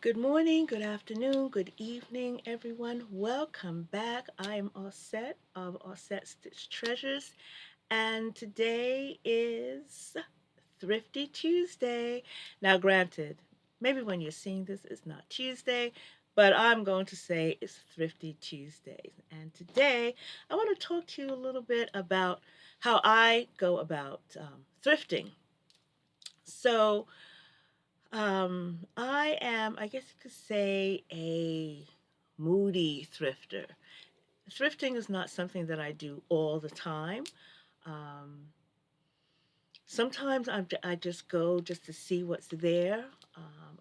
Good morning, good afternoon, good evening, everyone. Welcome back. I am Offset of Offset Stitch Treasures, and today is Thrifty Tuesday. Now, granted, maybe when you're seeing this, it's not Tuesday, but I'm going to say it's Thrifty Tuesday. And today, I want to talk to you a little bit about how I go about thrifting. So, I am, I guess you could say, a moody thrifter. Thrifting is not something that I do all the time. Um, Sometimes I just go just to see what's there.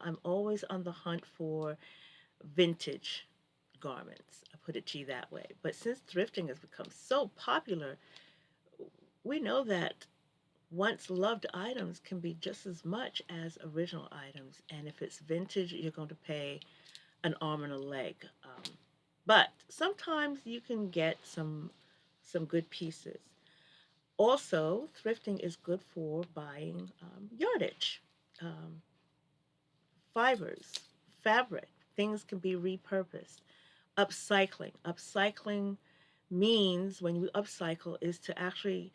I'm always on the hunt for vintage garments. I put it to you that way. But since thrifting has become so popular, we know that once loved items can be just as much as original items. And if it's vintage, you're going to pay an arm and a leg. But sometimes you can get some good pieces. Also, thrifting is good for buying yardage, um, fibers, fabric. Things can be repurposed. Upcycling. Upcycling means when you upcycle is to actually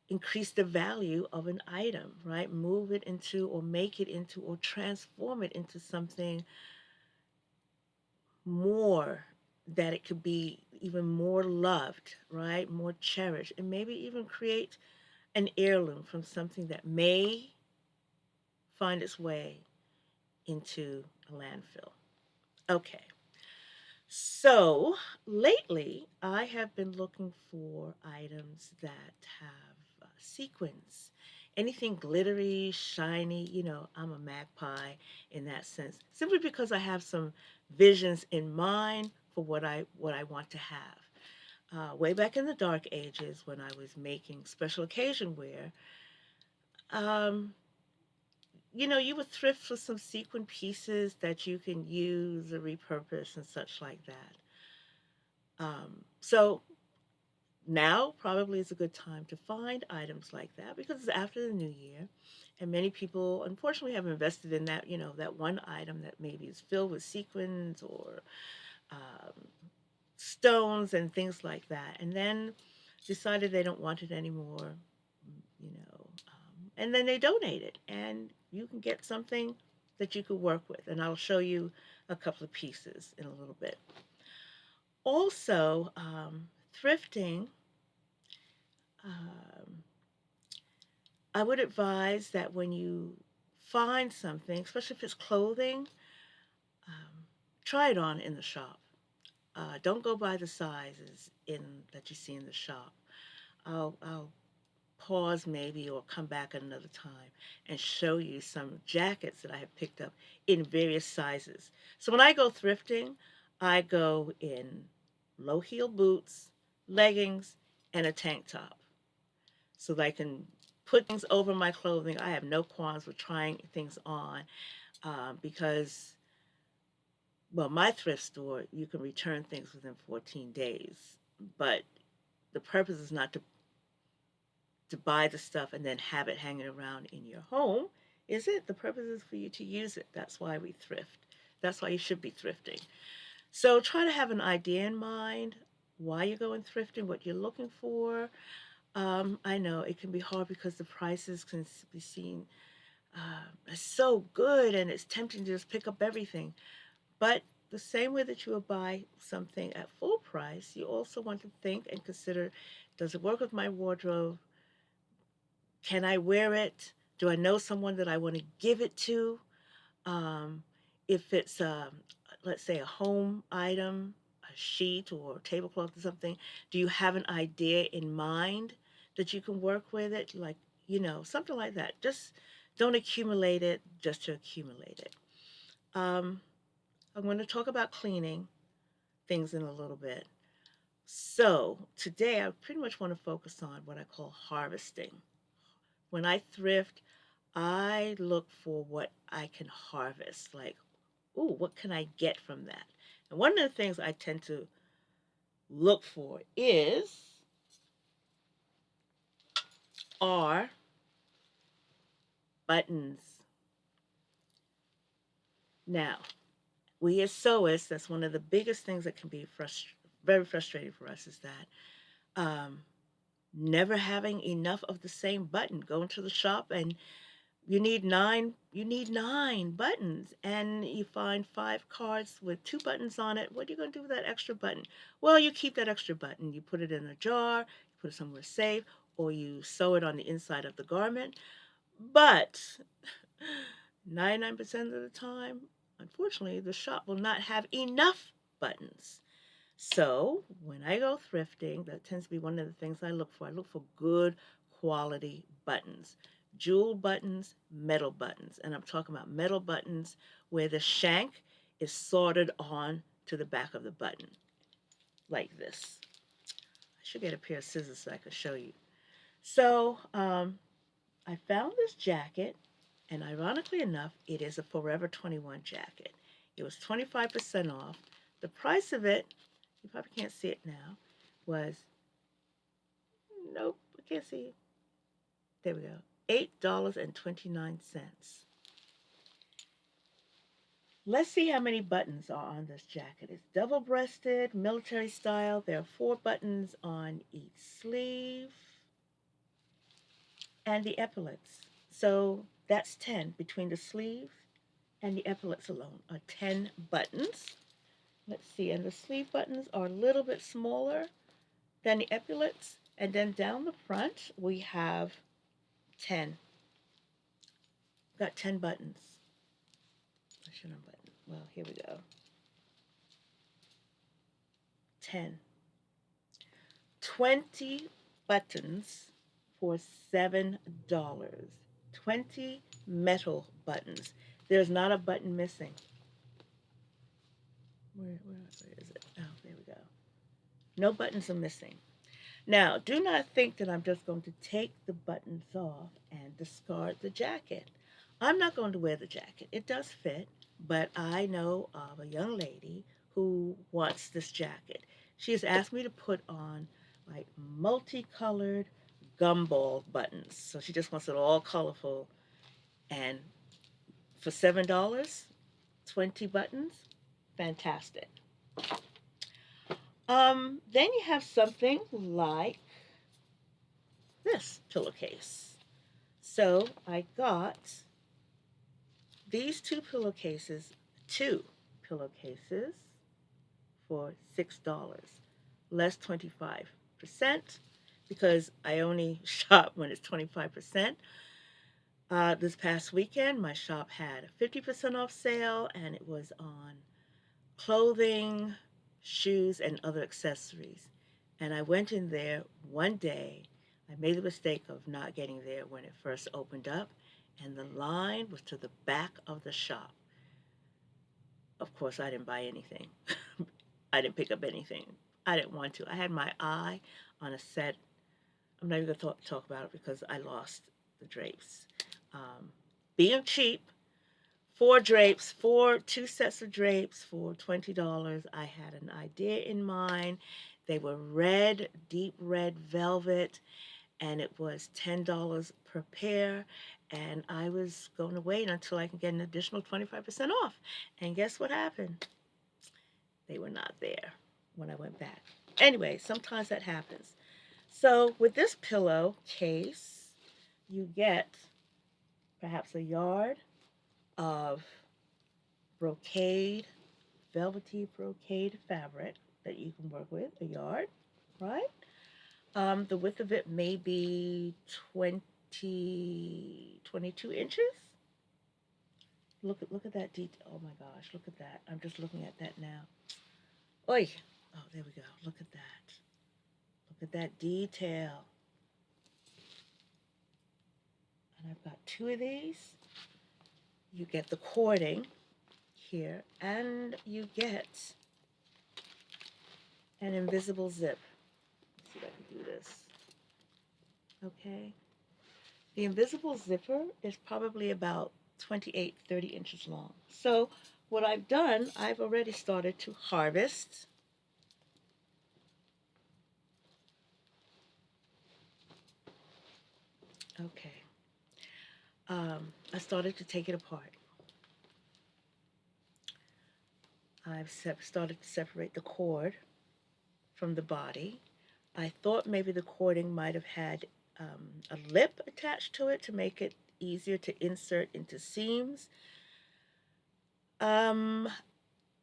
increase the value of an item, right? Move it into or make it into or transform it into something more, that it could be even more loved, right? More cherished, and maybe even create an heirloom from something that may find its way into a landfill. Okay, so lately I have been looking for items that have sequins. Anything glittery, shiny, I'm a magpie in that sense, simply because I have some visions in mind for what I want to have. Way back in the dark ages when I was making special occasion wear, um, you would thrift for some sequin pieces that you can use or repurpose and such like that. So now probably is a good time to find items like that because it's after the new year, and many people unfortunately have invested in that, that one item that maybe is filled with sequins or um, stones and things like that, and then decided they don't want it anymore, and then they donate it, and you can get something that you could work with. And I'll show you a couple of pieces in a little bit. Also, thrifting, um, I would advise that when you find something, especially if it's clothing, um, try it on in the shop. Don't go by the sizes in that you see in the shop. I'll pause maybe or come back at another time and show you some jackets that I have picked up in various sizes. So when I go thrifting, I go in low heel boots, leggings, and a tank top so that I can put things over my clothing. I have no qualms with trying things on because, well, my thrift store, you can return things within 14 days, but the purpose is not to buy the stuff and then have it hanging around in your home, is it? The purpose is for you to use it. That's why we thrift. That's why you should be thrifting. So try to have an idea in mind why you're going thrifting, what you're looking for. I know it can be hard because the prices can be seen as so good, and it's tempting to just pick up everything. But the same way that you would buy something at full price, you also want to think and consider, does it work with my wardrobe? Can I wear it? Do I know someone that I want to give it to? Um, if it's, let's say, a home item, a sheet or a tablecloth or something, do you have an idea in mind that you can work with it? Like, something like that. Just don't accumulate it just to accumulate it. Um, I'm going to talk about cleaning things in a little bit. So today I pretty much want to focus on what I call harvesting. When I thrift, I look for what I can harvest. Like, ooh, what can I get from that? And one of the things I tend to look for are buttons. Now, we as sewists, that's one of the biggest things that can be very frustrating for us is that never having enough of the same button. Go into the shop and you need nine buttons and you find five cards with two buttons on it. What are you going to do with that extra button? Well, you keep that extra button. You put it in a jar, you put it somewhere safe, or you sew it on the inside of the garment. But 99% of the time, unfortunately, the shop will not have enough buttons. So when I go thrifting, that tends to be one of the things I look for. I look for good quality buttons, jewel buttons, metal buttons. And I'm talking about metal buttons where the shank is soldered on to the back of the button, like this. I should get a pair of scissors so I can show you. So I found this jacket, and ironically enough, it is a Forever 21 jacket. It was 25% off. The price of it, you probably can't see it now, was, nope, I can't see it. There we go, $8.29. Let's see how many buttons are on this jacket. It's double-breasted, military style. There are 4 buttons on each sleeve, and the epaulets. So that's 10 between the sleeve and the epaulets alone are 10 buttons. Let's see, and the sleeve buttons are a little bit smaller than the epaulets. And then down the front, we have 10. Got 10 buttons. I should unbutton. Well, here we go. 10. 20 buttons for $7. 20 metal buttons. There's not a button missing. Where is it? Oh, there we go. No buttons are missing. Now, do not think that I'm just going to take the buttons off and discard the jacket. I'm not going to wear the jacket. It does fit, but I know of a young lady who wants this jacket. She has asked me to put on like multicolored gumball buttons. So she just wants it all colorful. And for $7, 20 buttons, fantastic. Then you have something like this pillowcase. So I got these two pillowcases for $6, less 25%, because I only shop when it's 25%. This past weekend, my shop had a 50% off sale, and it was on clothing, shoes, and other accessories. And I went in there one day. I made the mistake of not getting there when it first opened up, and the line was to the back of the shop. Of course, I didn't buy anything. I didn't pick up anything. I didn't want to. I had my eye on a set. I'm not even going to talk about it because I lost the drapes. Being cheap, two sets of drapes for $20. I had an idea in mind. They were red, deep red velvet, and it was $10 per pair. And I was going to wait until I can get an additional 25% off. And guess what happened? They were not there when I went back. Anyway, sometimes that happens. So with this pillow case, you get perhaps a yard of brocade, velvety brocade fabric that you can work with, a yard, right? The width of it may be 22 inches. Look at that detail. Oh my gosh, look at that. I'm just looking at that now. Oi. Oh, there we go. Look at that. Look at that detail. And I've got 2 of these. You get the cording here, and you get an invisible zip. Let's see if I can do this. Okay. The invisible zipper is probably about 28, 30 inches long. So what I've done, I've already started to harvest. Okay. I started to take it apart. I've started to separate the cord from the body. I thought maybe the cording might have had a lip attached to it to make it easier to insert into seams. Um,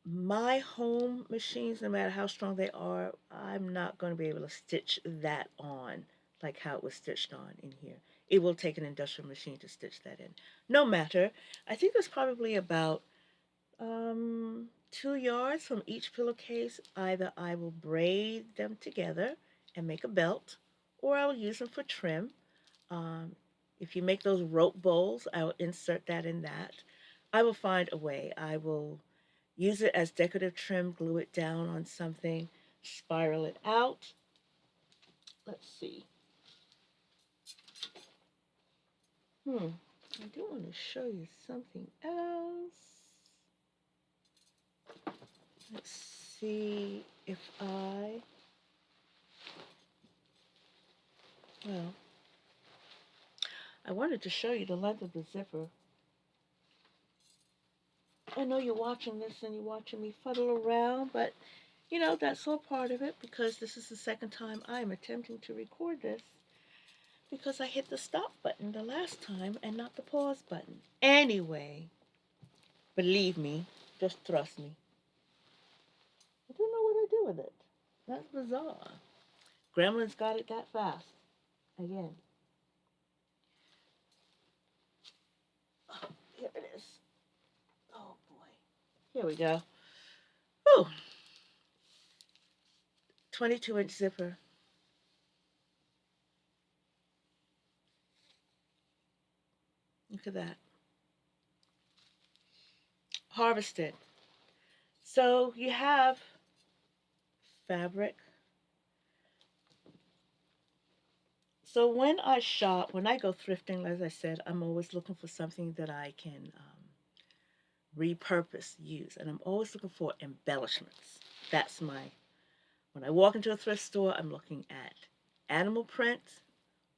my home machines, no matter how strong they are, I'm not going to be able to stitch that on like how it was stitched on in here. It will take an industrial machine to stitch that in. No matter. I think there's probably about 2 yards from each pillowcase. Either I will braid them together and make a belt, or I will use them for trim. Um, if you make those rope bowls, I will insert that in that. I will find a way. I will use it as decorative trim, glue it down on something, spiral it out. Let's see. I do want to show you something else. Let's see if well, I wanted to show you the length of the zipper. I know you're watching this and you're watching me fuddle around, but that's all part of it because this is the second time I am attempting to record this because I hit the stop button the last time and not the pause button. Anyway, believe me, just trust me. I don't know what I do with it. That's bizarre. Gremlins got it that fast. Again. Oh, here it is. Oh boy. Here we go. Ooh, 22-inch zipper. Look at that. Harvested. So you have fabric. So when I go thrifting, as I said, I'm always looking for something that I can repurpose, use, and I'm always looking for embellishments. That's when I walk into a thrift store, I'm looking at animal print,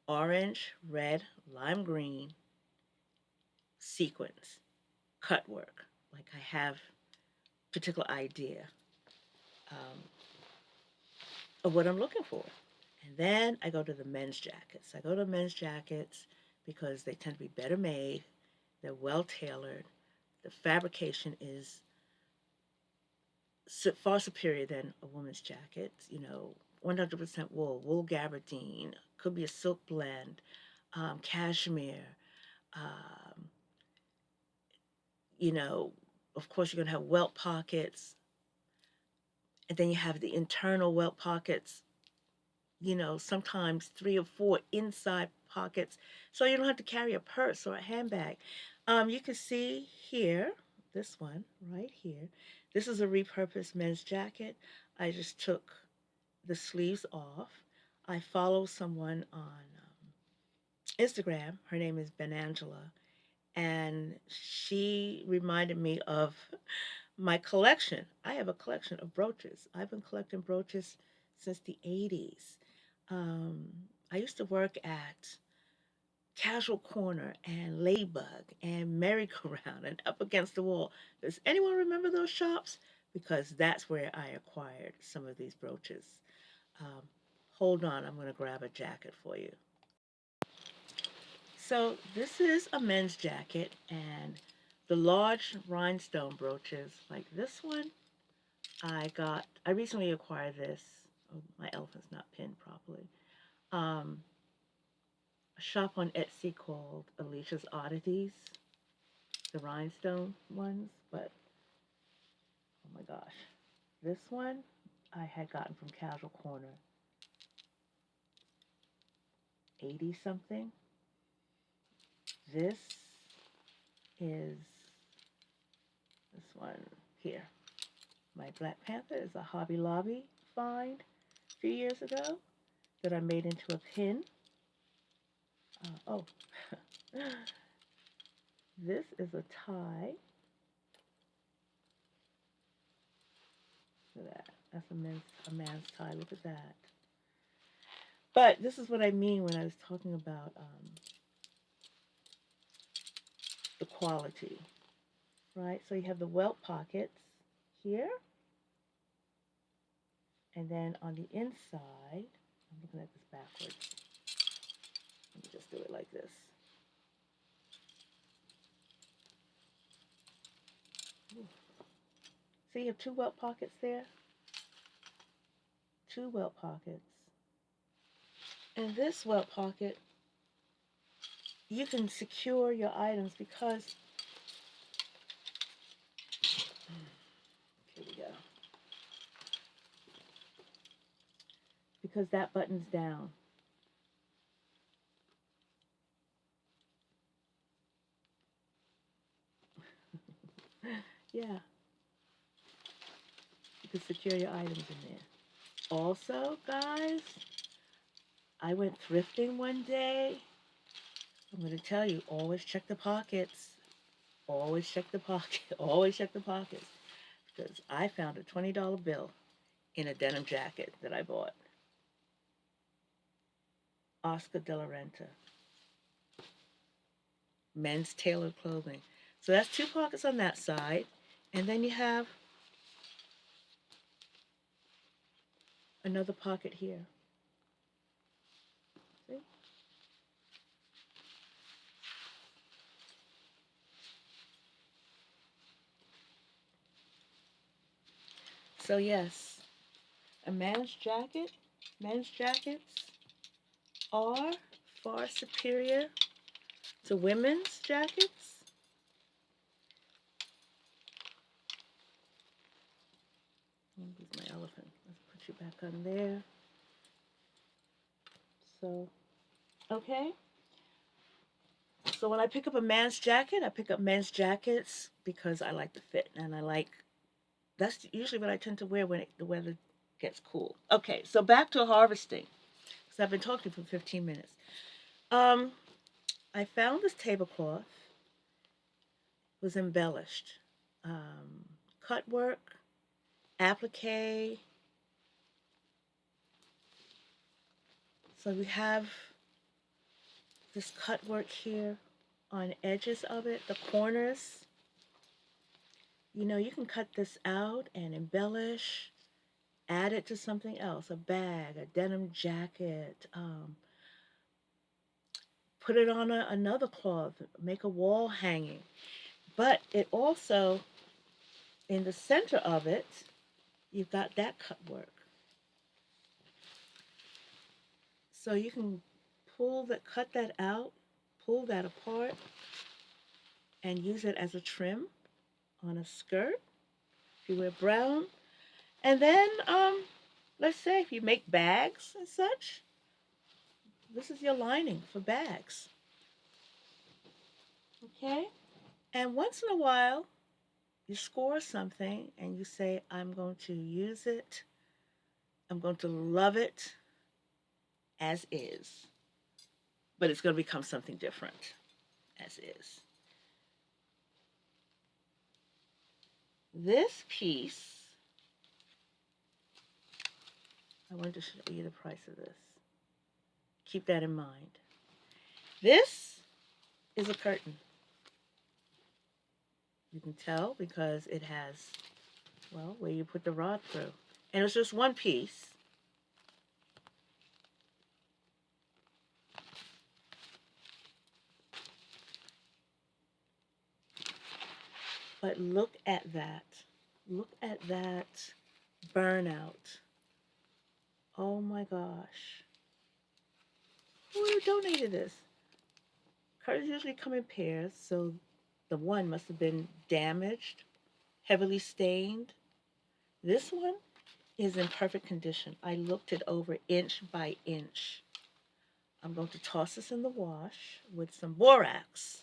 orange, red, lime green, sequins, cut work. Like I have a particular idea um, of what I'm looking for. And then I go to the men's jackets. I go to men's jackets because they tend to be better made, they're well tailored, the fabrication is far superior than a woman's jacket. 100% wool, wool gabardine, could be a silk blend, cashmere. Um, you know, of course, you're going to have welt pockets, and then you have the internal welt pockets. Sometimes 3 or 4 inside pockets, so you don't have to carry a purse or a handbag. You can see here, this one right here. This is a repurposed men's jacket. I just took the sleeves off. I follow someone on Instagram. Her name is Ben Angela, and she reminded me of my collection. I have a collection of brooches. I've been collecting brooches since the 80s. Um, I used to work at Casual Corner and Ladybug and Merry-Go-Round and Up Against the Wall. Does anyone remember those shops? Because that's where I acquired some of these brooches. Um, Hold on, I'm going to grab a jacket for you. So this is a men's jacket, and the large rhinestone brooches, like this one, I recently acquired this. Oh, my elephant's not pinned properly. Um, a shop on Etsy called Alicia's Oddities, the rhinestone ones, but oh my gosh. This one I had gotten from Casual Corner, 80 something. This is this one here. My Black Panther is a Hobby Lobby find a few years ago that I made into a pin. Oh, this is a tie. Look at that. That's a man's tie. Look at that. But this is what I mean when I was talking about the quality, right? So you have the welt pockets here. And then on the inside, I'm looking at this backwards. Let me just do it like this. Ooh. See, you have two welt pockets there. Two welt pockets. And this welt pocket, you can secure your items because, here we go, because that button's down. Yeah, you can secure your items in there. Also, guys, I went thrifting one day. I'm going to tell you, always check the pockets. Always check the pocket. Always check the pockets. Because I found a $20 bill in a denim jacket that I bought. Oscar de la Renta. Men's tailored clothing. So that's two pockets on that side. And then you have another pocket here. See? So yes, a men's jackets are far superior to women's jackets. Where's my elephant? Let's put you back on there. So, okay. So when I pick up a man's jacket, I pick up men's jackets because I like the fit and that's usually what I tend to wear when the weather gets cool. Okay, so back to harvesting because I've been talking for 15 minutes. Um, I found this tablecloth. It was embellished. Cut work, applique. So we have this cut work here on edges of it, the corners. You know, you can cut this out and embellish, add it to something else, a bag, a denim jacket, put it on another cloth, make a wall hanging. But it also, in the center of it, you've got that cut work. So you can cut that out, pull that apart, and use it as a trim on a skirt if you wear brown. And then, let's say if you make bags and such, this is your lining for bags. Okay? And once in a while, you score something and you say, I'm going to use it, I'm going to love it as is, but it's going to become something different as is. This piece, I wanted to show you the price of this. Keep that in mind. This is a curtain. You can tell because it has, well, where you put the rod through. And it's just one piece. But look at that. Look at that burnout. Oh my gosh. Who donated this? Curtains usually come in pairs, so the one must have been damaged, heavily stained. This one is in perfect condition. I looked it over inch by inch. I'm going to toss this in the wash with some borax.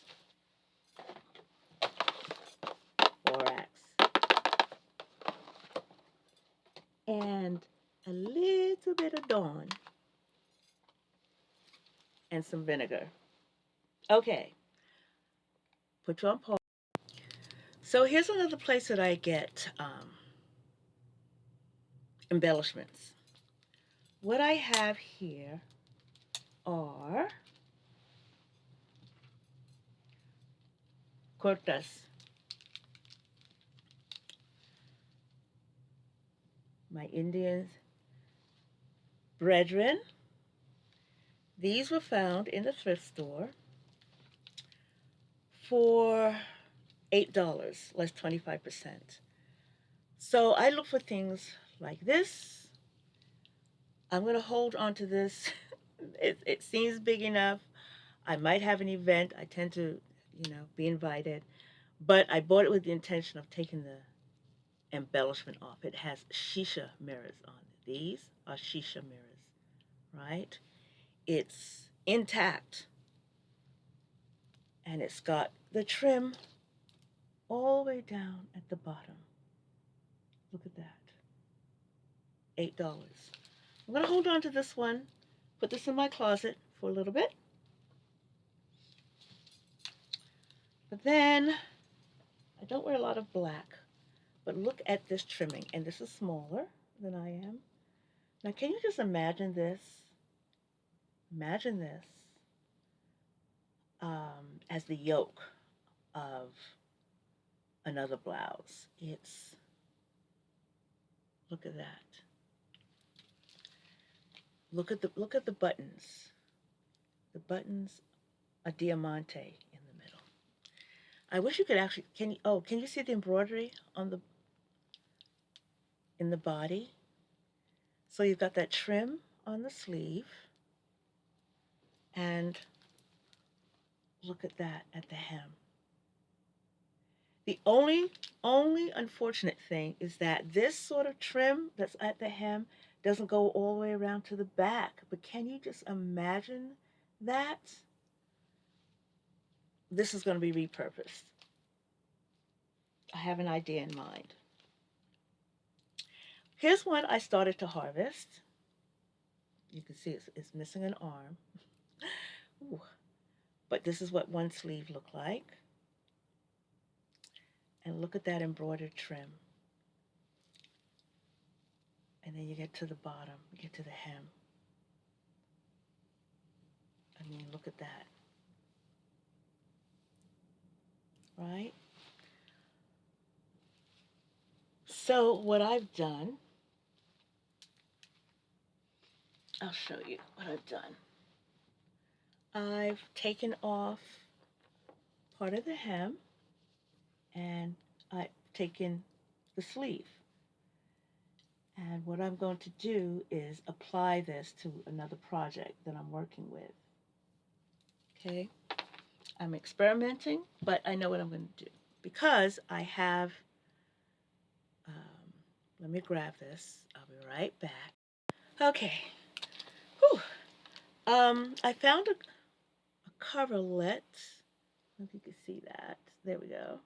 Borax. And a little bit of Dawn. And some vinegar. Okay. Put you on pause. So here's another place that I get embellishments. What I have here are cortas. my Indian brethren. These were found in the thrift store for $8, less 25%. So I look for things like this. I'm going to hold on to this. It seems big enough. I might have an event. I tend to, be invited. But I bought it with the intention of taking the embellishment off. It has shisha mirrors on it. These are shisha mirrors, right? It's intact. And it's got the trim all the way down at the bottom. Look at that. $8. I'm going to hold on to this one, put this in my closet for a little bit. But then, I don't wear a lot of black, but look at this trimming. And this is smaller than I am. Now, can you just imagine this? Imagine this as the yoke of another blouse. Look at that. Look at the buttons. The buttons are diamante in the middle. I wish you could actually can you see the embroidery in the body? So you've got that trim on the sleeve, and look at that at the hem. The only unfortunate thing is that this sort of trim that's at the hem doesn't go all the way around to the back. But can you just imagine that? This is going to be repurposed. I have an idea in mind. Here's one I started to harvest. You can see it's missing an arm. Ooh. But this is what one sleeve looked like. And look at that embroidered trim. And then you get to the bottom, you get to the hem. I mean, look at that. Right? So what I've done, I'll show you what I've done. I've taken off part of the hem and I've taken the sleeve. And what I'm going to do is apply this to another project that I'm working with. Okay? I'm experimenting, but I know what I'm going to do. Because I have, let me grab this. I'll be right back. Okay. Whew. I found a coverlet. I don't know if you can see that. There we go.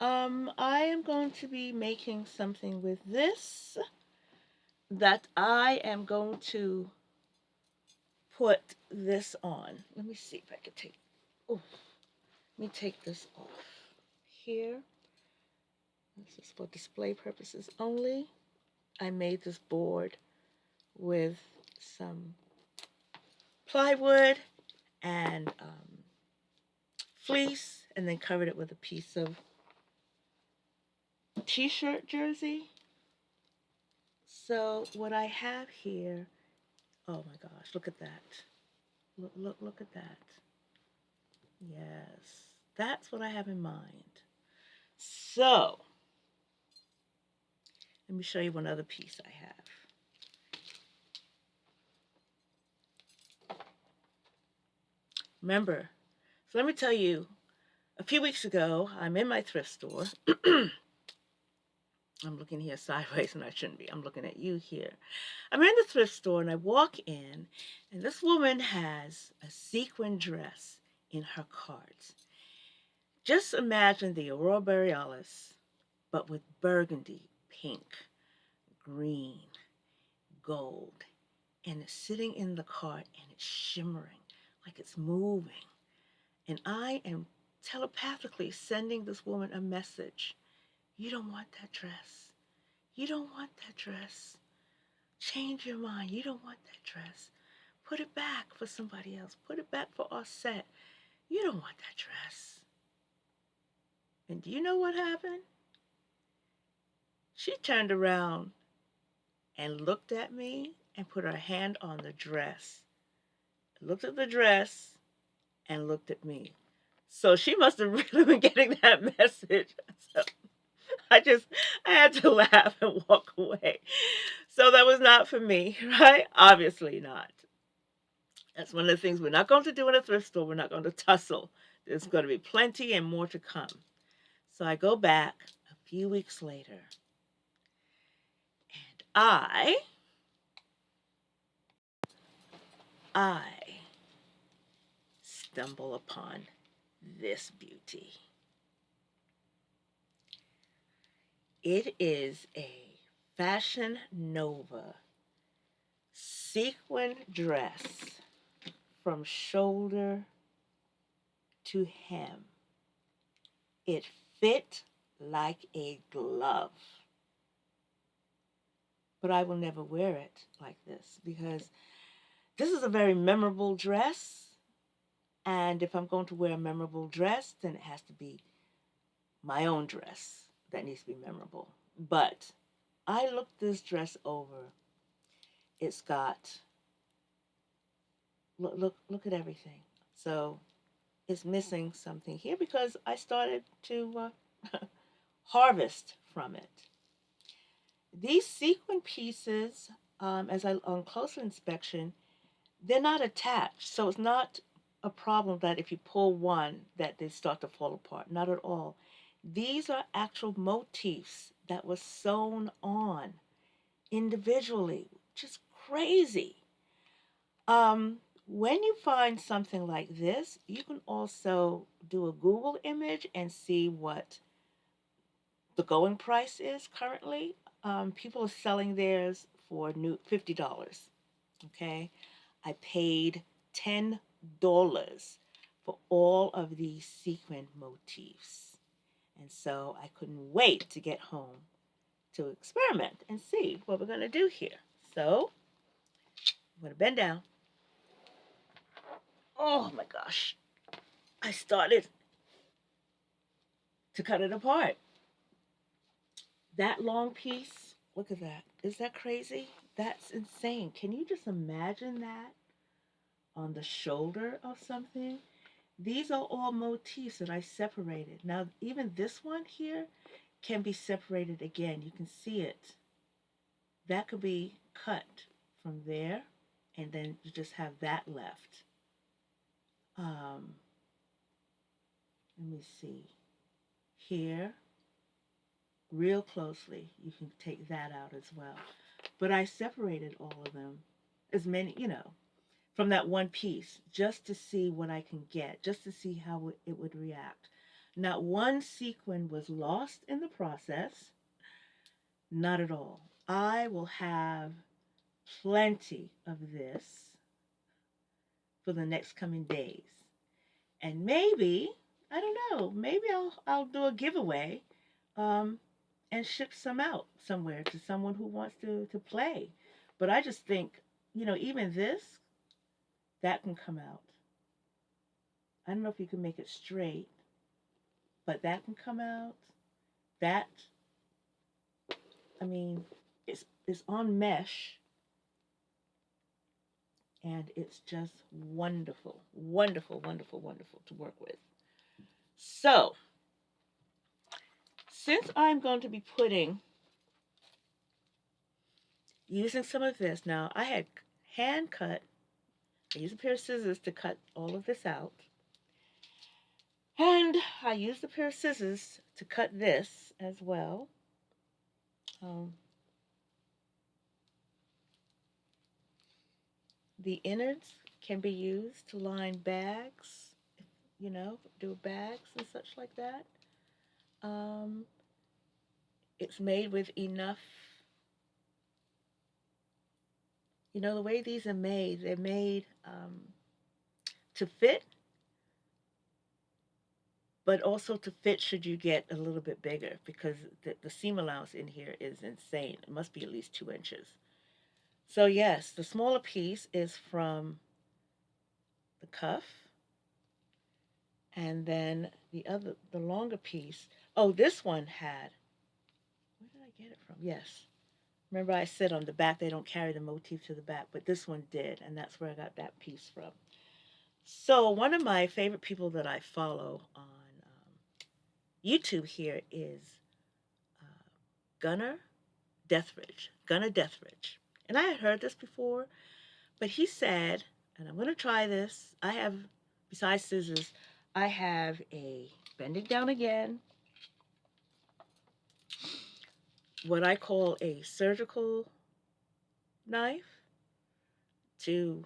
I am going to be making something with this that I am going to put this on. Let me see if I can take, oh, let me take this off here. This is for display purposes only. I made this board with some plywood and fleece, and then covered it with a piece of t-shirt jersey. So what I have here, oh my gosh, look at that. Look at that. Yes, that's what I have in mind. So let me show you one other piece I have. Remember, so let me tell you, a few weeks ago, I'm in my thrift store. I'm looking here sideways and I shouldn't be. I'm looking at you here. I'm in the thrift store and I walk in and this woman has a sequin dress in her cart. Just imagine the aurora borealis, but with burgundy, pink, green, gold. And it's sitting in the cart and it's shimmering like it's moving. And I am telepathically sending this woman a message. You don't want that dress. You don't want that dress. Change your mind. You don't want that dress. Put it back for somebody else. Put it back for Offset. You don't want that dress. And do you know what happened? She turned around and looked at me and put her hand on the dress, looked at the dress, and looked at me. So she must have really been getting that message. So I just, I had to laugh and walk away. So that was not for me, right? Obviously not. That's one of the things we're not going to do in a thrift store. We're not going to tussle. There's going to be plenty and more to come. So I go back a few weeks later, and I stumble upon this beauty. It is a Fashion Nova sequin dress from shoulder to hem. It fit like a glove. But I will never wear it like this because this is a very memorable dress. And if I'm going to wear a memorable dress, then it has to be my own dress that needs to be memorable. But I looked this dress over. It's got look at everything. So it's missing something here because I started to harvest from it. These sequin pieces, as I on closer inspection, they're not attached, so it's not a problem that if you pull one that they start to fall apart. Not at all. These are actual motifs that were sewn on individually, which is crazy. When you find something like this, you can also do a Google image and see what the going price is currently. People are selling theirs for new $50. Okay, I paid $10 for all of these sequin motifs, and so I couldn't wait to get home to experiment and see what we're going to do here. So I'm going to bend down. Oh my gosh, I started to cut it apart. That long piece, look at that. Is that crazy? That's insane. Can you just imagine that on the shoulder of something? These are all motifs that I separated. Now, even this one here can be separated again. You can see it. That could be cut from there, and then you just have that left. Um, Let me see. Here, real closely, you can take that out as well. But I separated all of them, as many, from that one piece, just to see what I can get, just to see how it would react. Not one sequin was lost in the process. Not at all. I will have plenty of this for the next coming days. And maybe, I don't know, maybe I'll do a giveaway um, and ship some out somewhere to someone who wants to play. But I just think, even this, that can come out. I don't know if you can make it straight, but that can come out. That, I mean, it's on mesh, and it's just wonderful, wonderful, wonderful, wonderful to work with. So, since I'm going to be using some of this, now I had hand cut, I used a pair of scissors to cut all of this out, and I used a pair of scissors to cut this as well. Um, the innards can be used to line bags, do bags and such like that. Um, it's made with enough, the way these are made, they're made to fit, but also to fit should you get a little bit bigger because the seam allowance in here is insane. It must be at least 2 inches. So yes, the smaller piece is from the cuff, and then the longer piece. Oh, this one had, where did I get it from? Yes. Remember I said on the back they don't carry the motif to the back, but this one did, and that's where I got that piece from. So one of my favorite people that I follow on YouTube here is uh, Gunnar Gunnar Deathridge. And I had heard this before, but he said, and I'm going to try this. I have, besides scissors, I have a bending down again, what I call a surgical knife to,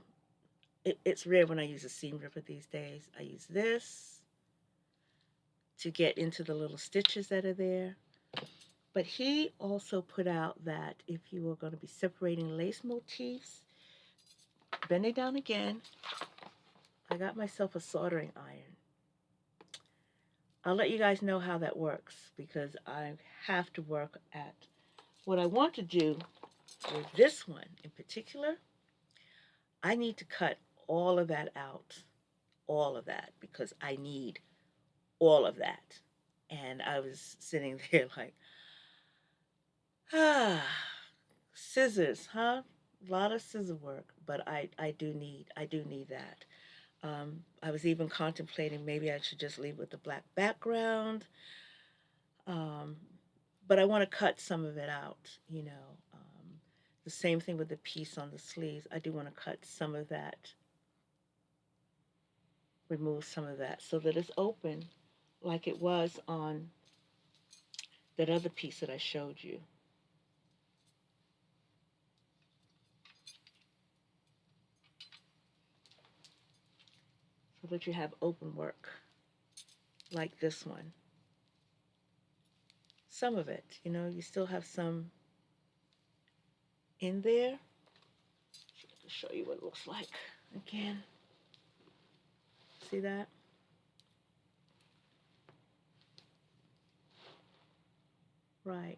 it's rare when I use a seam ripper these days. I use this to get into the little stitches that are there. But he also put out that if you were going to be separating lace motifs, bend it down again. I got myself a soldering iron. I'll let you guys know how that works because I have to work at what I want to do with this one in particular. I need to cut all of that out, all of that, because I need all of that. And I was sitting there like, ah, scissors, huh? A lot of scissor work, but I do need that. I was even contemplating maybe I should just leave with the black background. Um, but I want to cut some of it out, you know. The same thing with the piece on the sleeves. I do want to cut some of that, remove some of that so that it's open like it was on that other piece that I showed you. So that you have open work like this one. Some of it, you know, you still have some in there. To show you what it looks like again. See that? Right.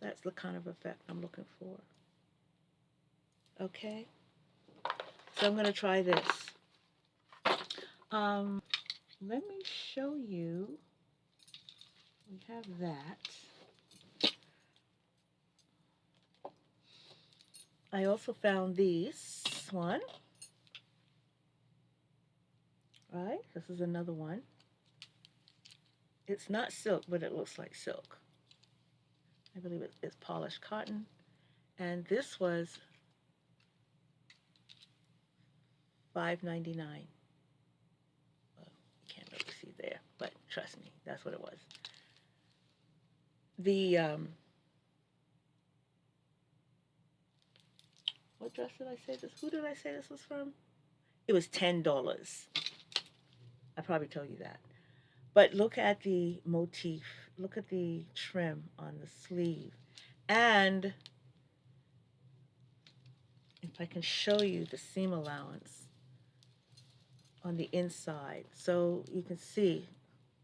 That's the kind of effect I'm looking for. Okay. So I'm going to try this. Let me show you. We have that. I also found this one. Right? This is another one. It's not silk, but it looks like silk. I believe it's polished cotton. And this was $5.99. Well, you can't really see there, but trust me, that's what it was. The what dress did I say this? Who did I say this was from? It was $10. I probably told you that. But look at the motif. Look at the trim on the sleeve. And if I can show you the seam allowance on the inside so you can see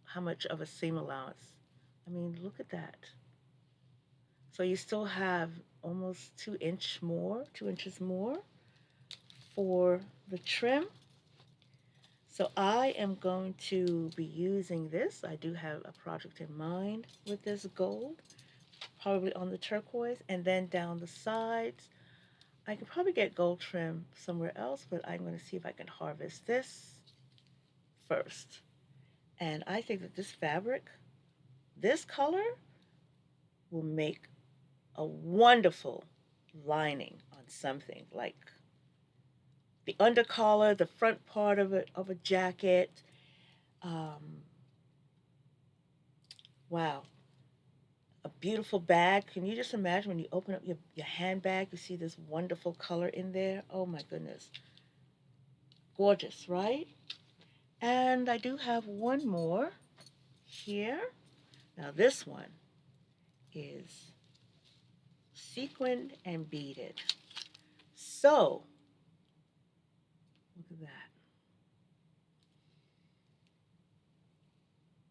how much of a seam allowance. I mean, look at that. So you still have almost 2 inches more for the trim. So I am going to be using this. I do have a project in mind with this gold, probably on the turquoise, and then down the sides. I could probably get gold trim somewhere else, but I'm going to see if I can harvest this first. And I think that this fabric, this color, will make a wonderful lining on something like the undercollar, the front part of a jacket. Um, wow, a beautiful bag. Can you just imagine when you open up your handbag, you see this wonderful color in there? Oh my goodness. Gorgeous, right? And I do have one more here. Now this one is sequined and beaded. So, look at that.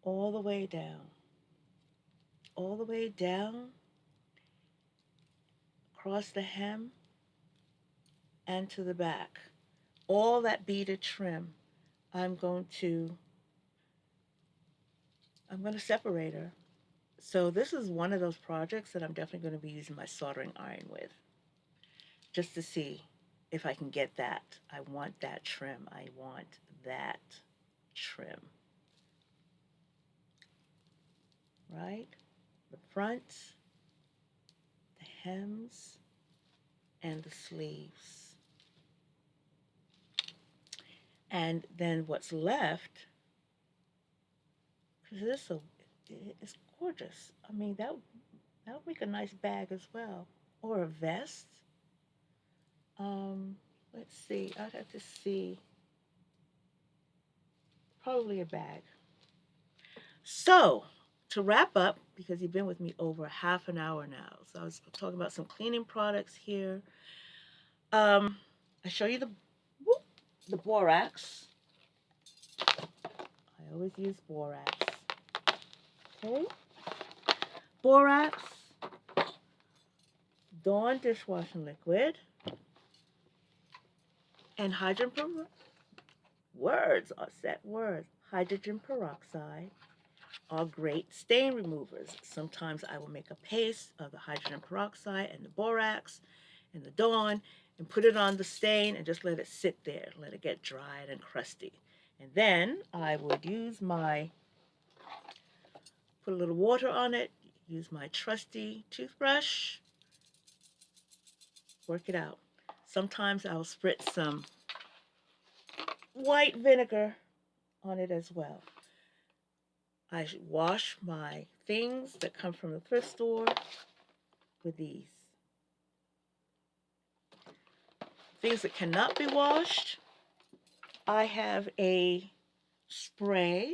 All the way down. All the way down across the hem and to the back. All that beaded trim, I'm going to separate her So this is one of those projects that I'm definitely going to be using my soldering iron with, just to see if I can get that. I want that trim. I want that trim. Right? The front, the hems, and the sleeves. And then what's left, because it's gorgeous. I mean, that would make a nice bag as well, or a vest. Um, let's see. I'd have to see. Probably a bag. So to wrap up, because you've been with me over half an hour now, so I was talking about some cleaning products here. Um, I show you the borax. I always use borax. Okay, borax, Dawn dishwashing liquid, and words are set words. Hydrogen peroxide are great stain removers. Sometimes I will make a paste of the hydrogen peroxide and the borax and the Dawn and put it on the stain and just let it sit there, let it get dried and crusty. And then I would put a little water on it, use my trusty toothbrush, work it out. Sometimes I'll spritz some white vinegar on it as well. I wash my things that come from the thrift store with these. Things that cannot be washed, I have a spray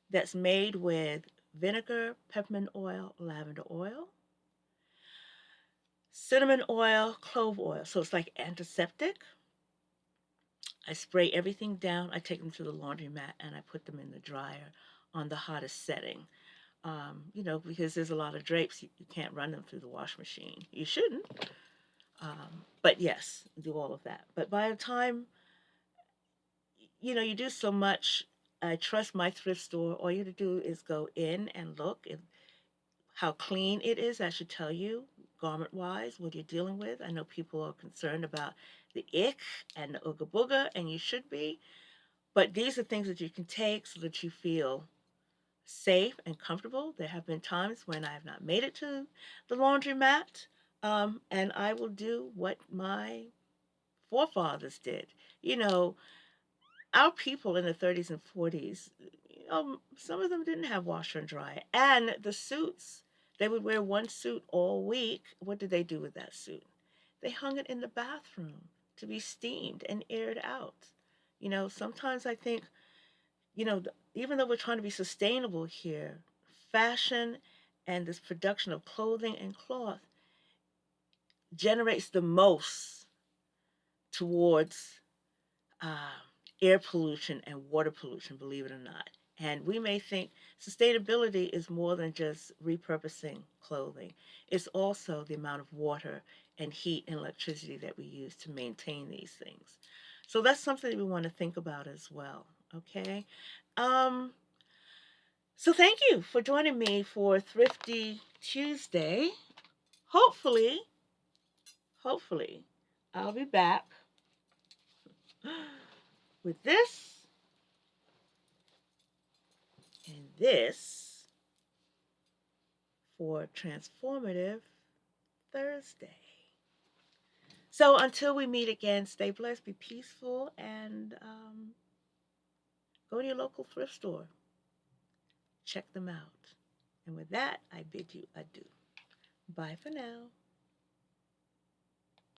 that's made with vinegar, peppermint oil, lavender oil, cinnamon oil, clove oil. So it's like antiseptic. I spray everything down. I take them to the laundromat and I put them in the dryer on the hottest setting. Because there's a lot of drapes, you can't run them through the wash machine. You shouldn't. But yes, do all of that. But by the time, you do so much, I trust my thrift store. All you have to do is go in and look at how clean it is. That should tell you, garment-wise, what you're dealing with. I know people are concerned about the ick and the ooga booga, and you should be. But these are things that you can take so that you feel safe and comfortable. There have been times when I have not made it to the laundromat, and I will do what my forefathers did. You know, our people in the 30s and 40s, some of them didn't have washer and dryer. And the suits, they would wear one suit all week. What did they do with that suit? They hung it in the bathroom to be steamed and aired out. Sometimes I think, even though we're trying to be sustainable here, fashion and this production of clothing and cloth generates the most towards uh, air pollution and water pollution, believe it or not. And we may think sustainability is more than just repurposing clothing. It's also the amount of water and heat and electricity that we use to maintain these things. So that's something that we want to think about as well. Okay. Um, so thank you for joining me for Thrifty Tuesday. Hopefully, hopefully, I'll be back with this and this for Transformative Thursday. So until we meet again, stay blessed, be peaceful, and go to your local thrift store. Check them out. And with that, I bid you adieu. Bye for now.